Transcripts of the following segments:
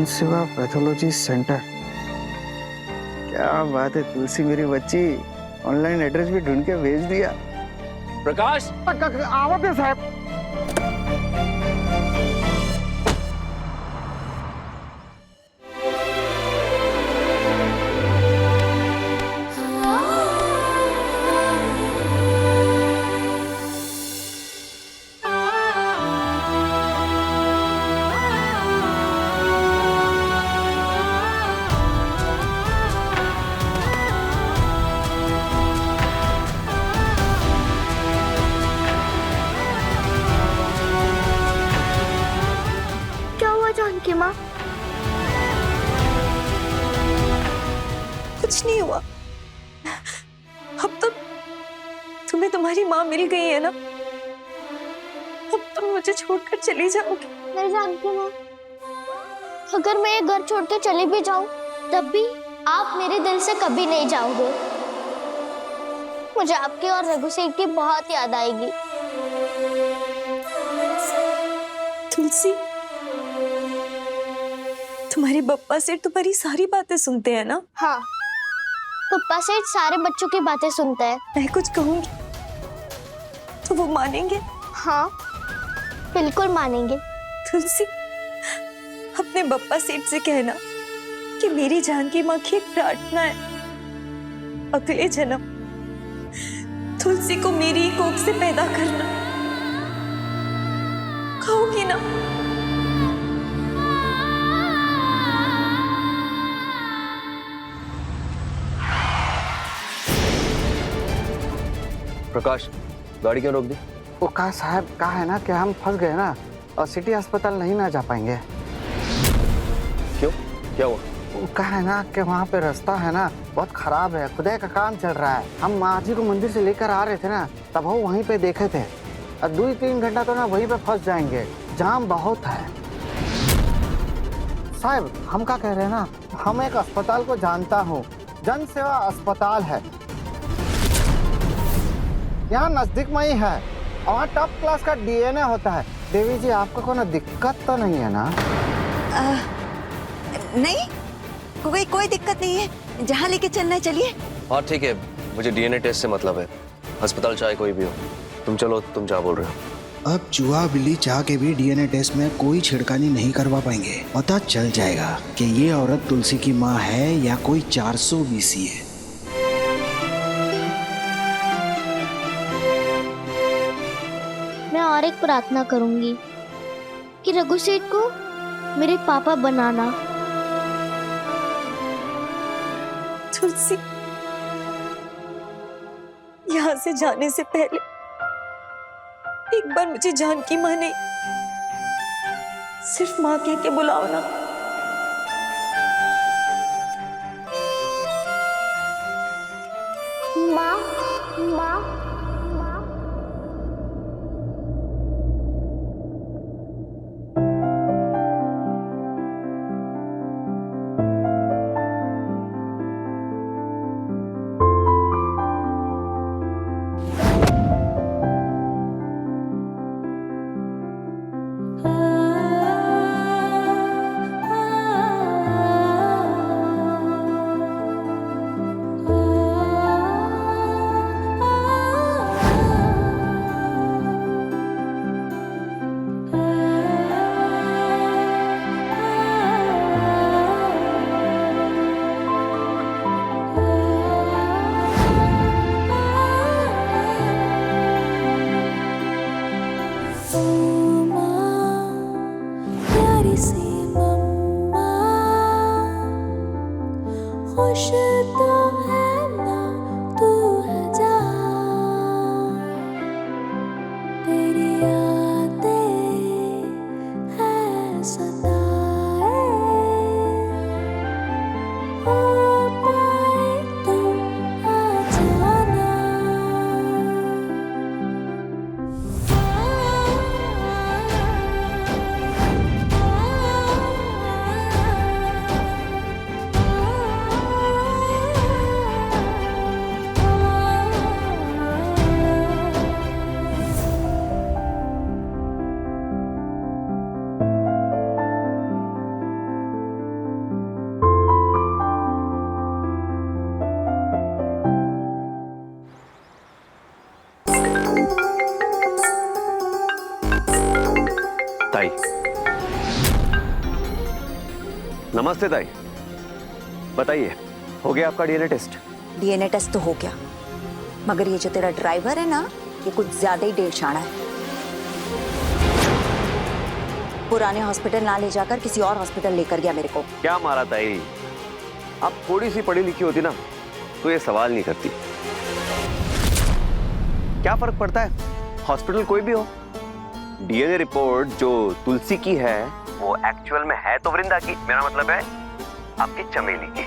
जन सेवा pathology centre. क्या बात है तुलसी मेरी बच्ची, ऑनलाइन एड्रेस भी ढूंढ के भेज दिया। प्रकाश आवत है साहब। जानकी माँ, कुछ नहीं हुआ। अब तो तुम्हें तुम्हारी माँ मिल गई है ना, अब तुम मुझे छोड़कर चली जाओगी। नहीं जानकी माँ, अगर मैं ये घर छोड़ के चली भी जाऊं तब भी आप मेरे दिल से कभी नहीं जाओगे। मुझे आपकी और रघु सेठ की बहुत याद आएगी। तुलसी, तुम्हारे पप्पा से तुम्हारी सारी बातें सुनते हैं ना? हाँ, पप्पा सेठ सारे बच्चों की बातें सुनते हैं। मैं कुछ कहूंगी तो वो मानेंगे? हाँ, बिल्कुल मानेंगे। तुलसी, अपने बप्पा सेठ से कहना कि मेरी जानकी माँ की एक प्रार्थना है, अगले जन्म तुलसी को मेरी ही कोख से पैदा करना। कहोगी ना? प्रकाश, गाड़ी क्यों रोक दी? वो कहा साहब, कहा है ना कि हम फंस गए ना और सिटी अस्पताल नहीं ना जा पाएंगे। क्यों, क्या हुआ? वो कहा है ना कि वहाँ पे रास्ता है ना बहुत खराब है, खुदाई का काम चल रहा है। हम माँ जी को मंदिर से लेकर आ रहे थे ना, तब वो वहीं पे देखे थे और 2-3 घंटा तो ना वहीं पे फंस जाएंगे, जाम बहुत है। साहब हम क्या कह रहे हैं ना, हम एक अस्पताल को जानता हूँ, जन सेवा अस्पताल है, यहाँ नजदीक में ही है और वहाँ टॉप क्लास का डीएनए होता है। देवी जी आपको कोई दिक्कत तो नहीं है ना? नहीं, कोई दिक्कत नहीं है, जहाँ लेके चलना है चलिए। हाँ ठीक है, मुझे डीएनए टेस्ट से मतलब है, अस्पताल चाहे कोई भी हो। तुम चलो, तुम क्या बोल रहे हो? अब चूहा बिल्ली चाह के भी डीएनए टेस्ट में कोई छिड़कानी नहीं करवा पाएंगे। पता चल जाएगा कि ये औरत तुलसी की माँ है या कोई 400 बीसी है। मैं और एक प्रार्थना करूंगी कि रघु सेठ को मेरे पापा बनाना। तुलसी, यहाँ से जाने से पहले एक बार मुझे जानकी माँ नहीं, सिर्फ माँ कह के बुलाओ ना। माँ, माँ, माँ। नमस्ते ताई, बताइए हो गया आपका डीएनए टेस्ट? डीएनए टेस्ट तो हो गया, मगर ये जो तेरा ड्राइवर है ना, ये कुछ ज्यादा ही डेढ़ शाना है। पुराने हॉस्पिटल ना ले जाकर किसी और हॉस्पिटल लेकर गया मेरे को। क्या मारा ताई, आप थोड़ी सी पढ़ी लिखी होती ना तो ये सवाल नहीं करती। क्या फर्क पड़ता है, हॉस्पिटल कोई भी हो। डीएनए रिपोर्ट जो तुलसी की है वो एक्चुअल में है तो वृंदा की, मेरा मतलब है आपकी चमेली की।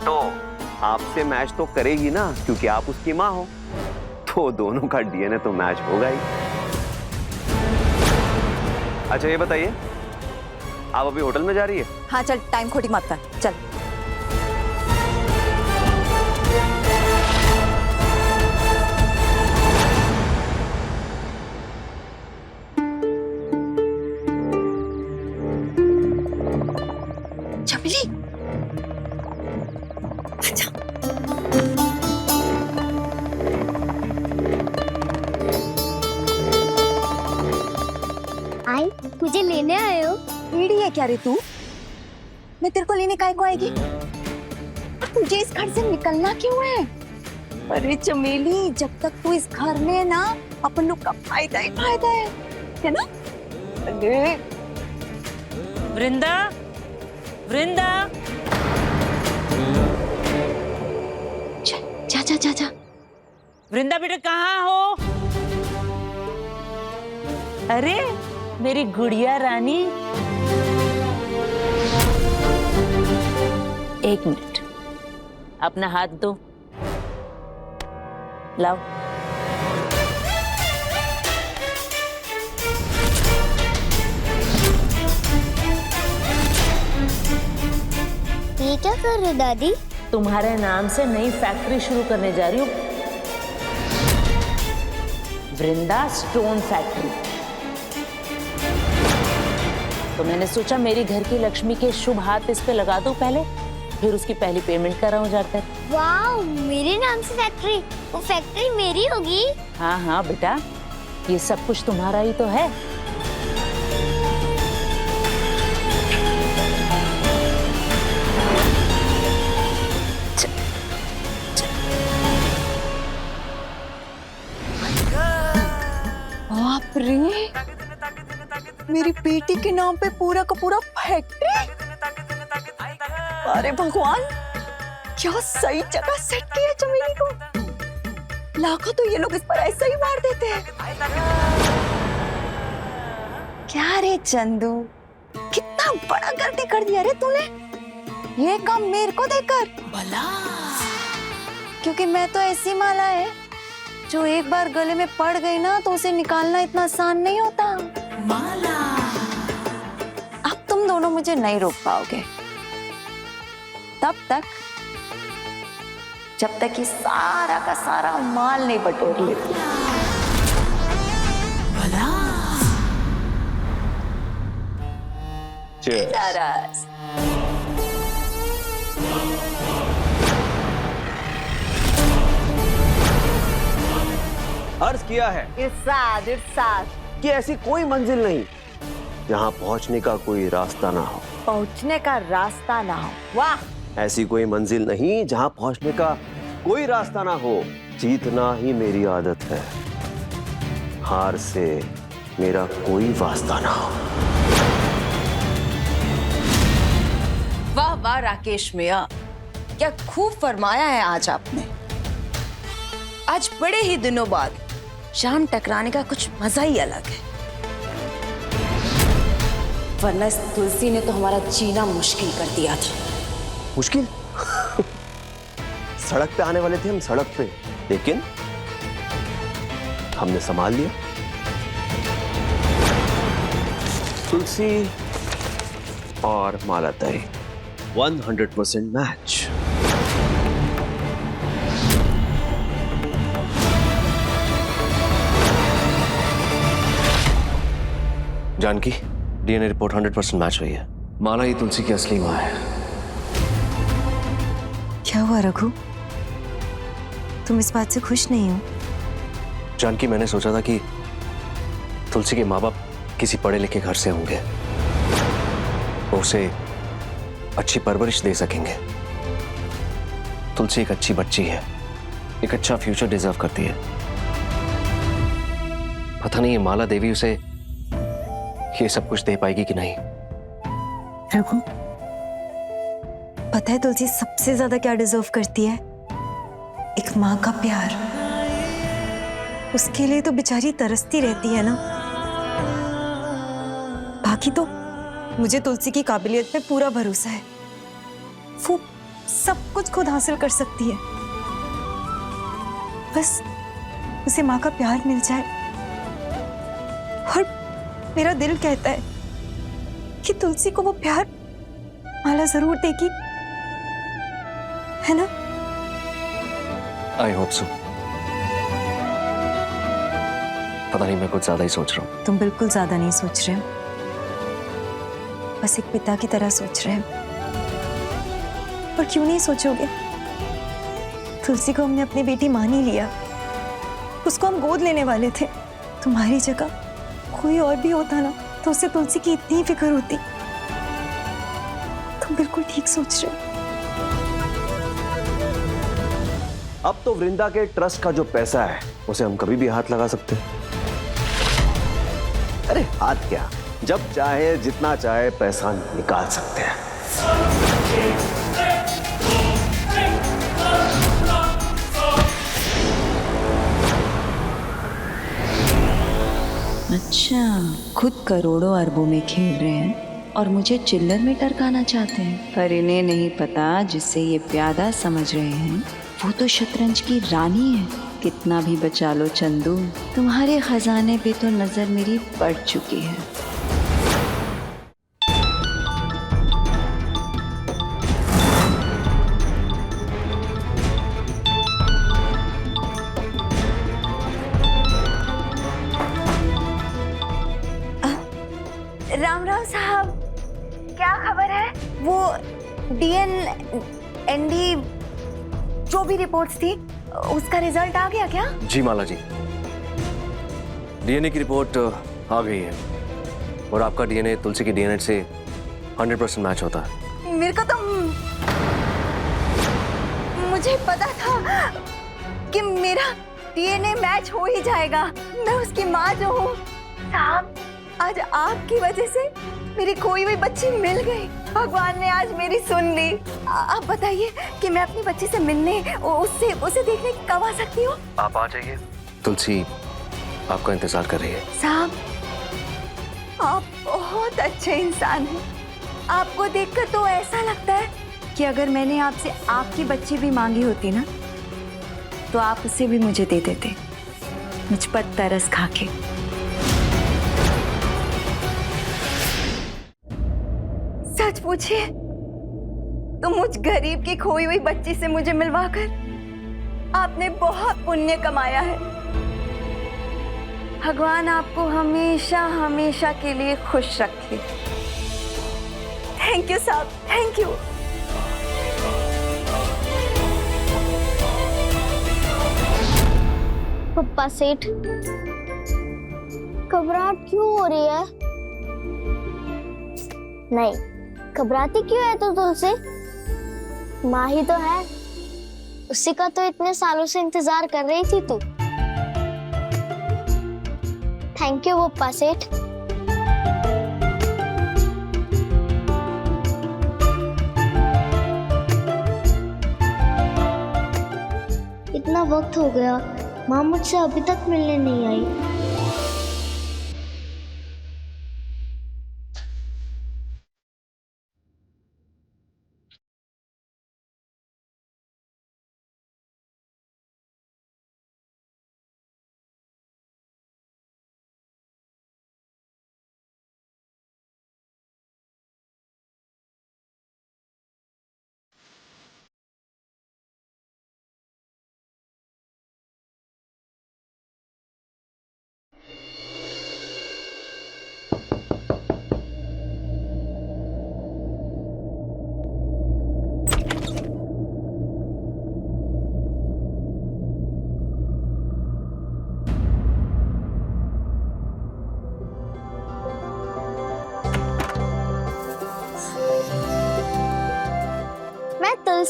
तो आपसे मैच तो करेगी ना, क्योंकि आप उसकी माँ हो, तो दोनों का डीएनए तो मैच होगा ही। अच्छा ये बताइए, आप अभी होटल में जा रही है? हाँ चल, टाइम खोटी मत कर, चल। चमेली, अच्छा। आई मुझे लेने आए हो? ईडी है क्या रे तू? मैं तेरे को लेने काहे को आएगी? और तुझे इस घर से निकलना क्यों है? अरे चमेली, जब तक तू इस घर में है ना, अपन लोग का फायदा ही फायदा है ना? अरे वृंदा, वृंदा, जा जा जा जा। वृंदा बेटा कहाँ हो? अरे मेरी गुड़िया रानी, एक मिनट, अपना हाथ दो, लाओ। ये क्या कर रहे हो दादी? तुम्हारे नाम से नई फैक्ट्री शुरू करने जा रही हूँ, वृंदा स्टोन फैक्ट्री। तो मैंने सोचा मेरी घर की लक्ष्मी के शुभ हाथ इस पे लगा दूं पहले, फिर उसकी पहली पेमेंट कराऊं जाकर। वाह, मेरे नाम से फैक्ट्री? वो फैक्ट्री मेरी होगी? हाँ हाँ बेटा, ये सब कुछ तुम्हारा ही तो है। बाप रे, मेरी बेटी के नाम पे पूरा का पूरा फैक्ट्री। अरे भगवान, क्या सही जगह सेट किया है चमेली को। लाखों तो ये लोग इस पर ऐसे ही मार देते हैं। क्या रे चंदू, कितना बड़ा गलती कर दिया रे तूने, ये काम मेरे को देकर। भला, क्योंकि मैं तो ऐसी माला है जो एक बार गले में पड़ गई ना तो उसे निकालना इतना आसान नहीं होता। माला, अब तुम दोनों मुझे नहीं रोक पाओगे तब तक जब तक ये सारा का सारा माल नहीं बटोर लेती। भला, Cheers. अर्ज किया है इरशाद, इरशाद। कि ऐसी कोई मंजिल नहीं जहां पहुंचने का कोई रास्ता ना हो। पहुंचने का रास्ता ना हो, वाह। ऐसी कोई मंजिल नहीं जहां पहुंचने का कोई रास्ता ना हो। जीतना ही मेरी आदत है, हार से मेरा कोई वास्ता ना हो। वाह वाह राकेश मियां, क्या खूब फरमाया है आज आपने। आज बड़े ही दिनों बाद शाम टकराने का कुछ मजा ही अलग है, वरना इस तुलसी ने तो हमारा जीना मुश्किल कर दिया था। मुश्किल? सड़क पे आने वाले थे हम, सड़क पे, लेकिन हमने संभाल लिया। तुलसी और Mala tai 100% match. Janaki, DNA report 100% match हुई है। माला ही तुलसी की असली मां है। क्या हुआ रघु, तुम इस बात से खुश नहीं हो? जानकी, मैंने सोचा था कि तुलसी के माँ बाप किसी पढ़े लिखे घर से होंगे, उसे अच्छी परवरिश दे सकेंगे। तुलसी एक अच्छी बच्ची है, एक अच्छा फ्यूचर डिजर्व करती है। पता नहीं ये माला देवी उसे ये सब कुछ दे पाएगी कि नहीं। रघु, पता है तुलसी सबसे ज्यादा क्या डिजर्व करती है? एक माँ का प्यार। उसके लिए तो बेचारी तरसती रहती है ना। बाकी तो मुझे तुलसी की काबिलियत पे पूरा भरोसा है। वो सब कुछ खुद हासिल कर सकती है, बस उसे माँ का प्यार मिल जाए। और मेरा दिल कहता है कि तुलसी को वो प्यार माला जरूर देगी, है ना? I hope so. पता नहीं, मैं कुछ ज्यादा ही सोच रहा हूँ। तुम बिल्कुल ज्यादा नहीं सोच रहे हो, बस एक पिता की तरह सोच रहे हो। और क्यों नहीं सोचोगे? तुलसी को हमने अपनी बेटी मान ही लिया। उसको हम गोद लेने वाले थे। तुम्हारी जगह कोई और भी होता ना तो उसे तुलसी की इतनी फिक्र होती। तुम बिल्कुल ठीक सोच रहे हो। अब तो वृंदा के ट्रस्ट का जो पैसा है उसे हम कभी भी हाथ लगा सकते हैं। अरे हाथ क्या, जब चाहे जितना चाहे पैसा निकाल सकते हैं। अच्छा, खुद करोड़ों अरबों में खेल रहे हैं और मुझे चिल्लर में टरकाना चाहते हैं। पर इन्हें नहीं पता जिसे ये प्यादा समझ रहे हैं वो तो शतरंज की रानी है। कितना भी बचा लो चंदू, तुम्हारे खजाने पे तो नजर मेरी पड़ चुकी है। राम राम साहब, क्या खबर है? वो डीएनएनडी जो भी रिपोर्ट्स थी उसका रिजल्ट आ गया क्या? जी माला जी, डीएनए की रिपोर्ट आ गई है और आपका डीएनए तुलसी के डीएनए से 100% मैच होता है। मेरे को तो मुझे पता था कि मेरा डीएनए मैच हो ही जाएगा। मैं उसकी माँ जो हूँ साहब, आज आपकी वजह से मेरी खोई हुई बच्ची मिल गई। भगवान ने आज मेरी सुन ली। आप बताइए कि मैं अपनी बच्ची से मिलने उसे देखने कब आ सकती हूँ? आप आ जाइए, तुलसी आपका इंतजार कर रही है। साहब, आप बहुत अच्छे इंसान हैं। आपको देखकर तो ऐसा लगता है कि अगर मैंने आपसे आपकी बच्ची भी मांगी होती ना तो आप उसे भी मुझे दे देते, मुझ पर तरस खा के। सच पूछिए तो मुझ गरीब की खोई हुई बच्ची से मुझे मिलवाकर आपने बहुत पुण्य कमाया है। भगवान आपको हमेशा हमेशा के लिए खुश रखे। थैंक यू साहब, थैंक यू। पप्पा सेठ, घबराहट क्यों हो रही है? नहीं, घबराती क्यों है तू तुलसी? माँ ही तो है, उसी का तो इतने सालों से इंतजार कर रही थी तू। थैंक यू पप्पा सेठ। इतना वक्त हो गया, माँ मुझसे अभी तक मिलने नहीं आई।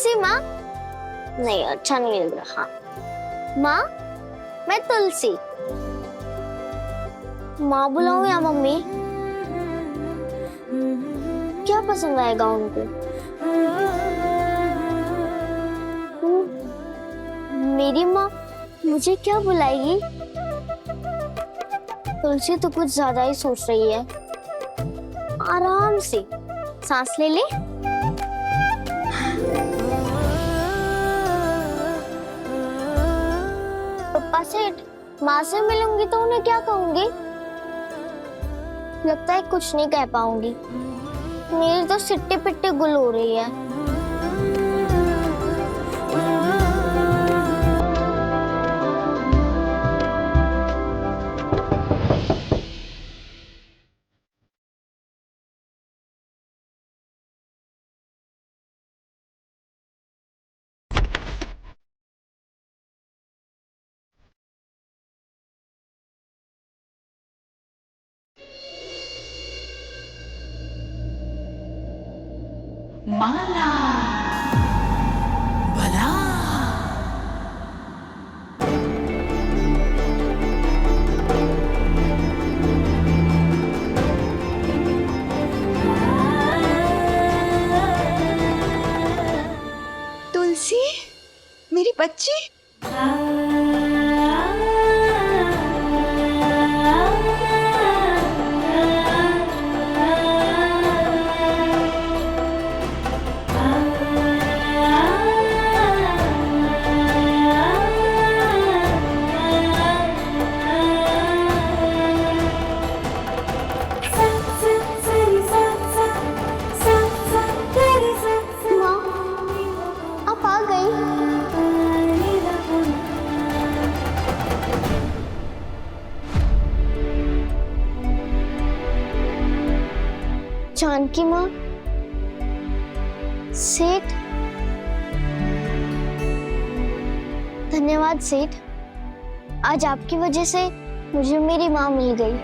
तुलसी माँ? नहीं, अच्छा नहीं लग रहा। माँ, मैं तुलसी। माँ बुलाऊं या मम्मी? क्या पसंद आएगा उनको? मेरी माँ मुझे क्या बुलाएगी? तुलसी तो कुछ ज्यादा ही सोच रही है। आराम से सांस ले ले। पप्पा सेठ, माँ से मिलूंगी तो उन्हें क्या कहूंगी? लगता है कुछ नहीं कह पाऊंगी। मेरी तो सिट्टी पिट्टी गुल हो रही है। तुलसी, मेरी बच्ची। माँ, आप आ गई? जानकी माँ, सेठ। धन्यवाद सेठ, आज आपकी वजह से मुझे मेरी माँ मिल गई।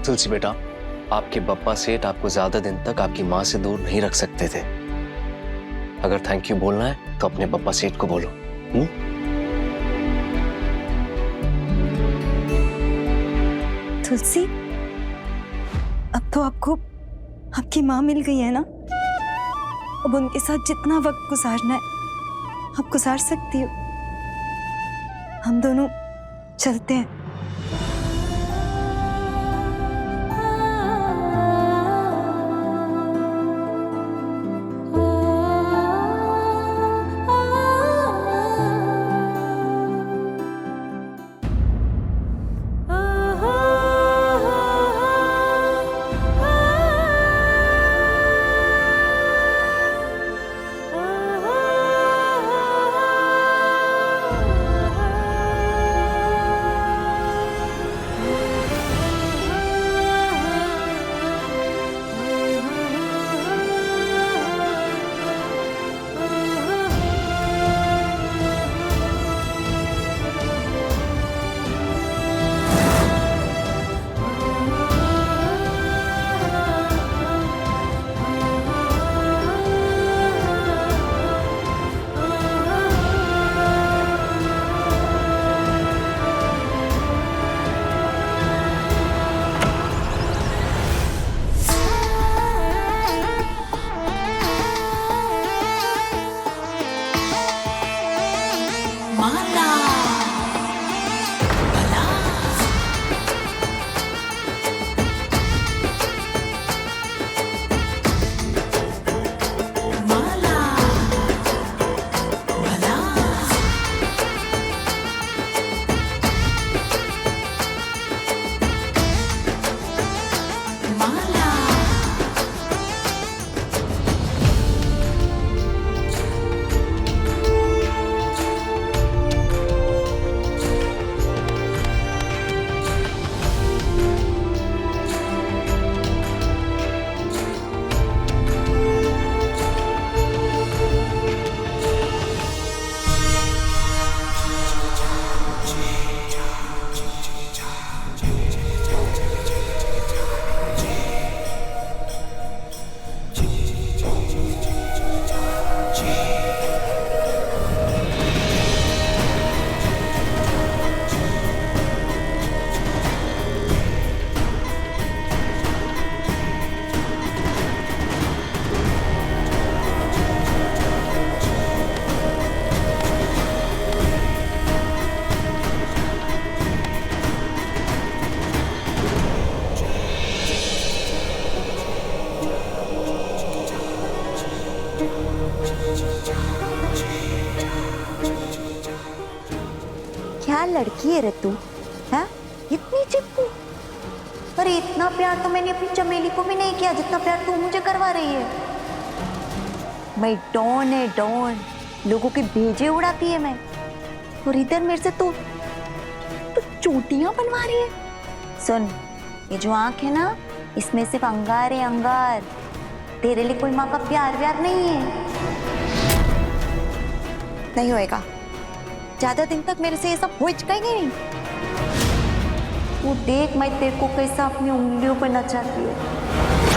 तुलसी बेटा, आपके बप्पा सेठ आपको ज्यादा दिन तक आपकी माँ से दूर नहीं रख सकते थे। अगर थैंक यू बोलना है तो अपने बप्पा सेठ को बोलो। तुलसी, अब तो आपको आपकी माँ मिल गई है ना? अब उनके साथ जितना वक्त गुजारना है आप गुजार सकती हो। हम दोनों चलते हैं। क्या लड़की है रे तू, है? इतनी चिपकू। अरे इतना प्यार तो मैंने अपनी चमेली को भी नहीं किया जितना प्यार तू मुझे करवा रही है। मैं डॉन है डॉन, लोगों के भेजे उड़ाती है मैं, और इधर मेरे से तू चोटियां बनवा रही है। सुन, ये जो आंख है ना, इसमें सिर्फ अंगार है अंगार, तेरे लिए कोई माँ का प्यार व्यार नहीं है। नहीं होएगा, ज्यादा दिन तक मेरे से ये सब हो जाएगा नहीं। तू देख मैं तेरे को कैसा अपनी उंगलियों पर नचाती हूँ।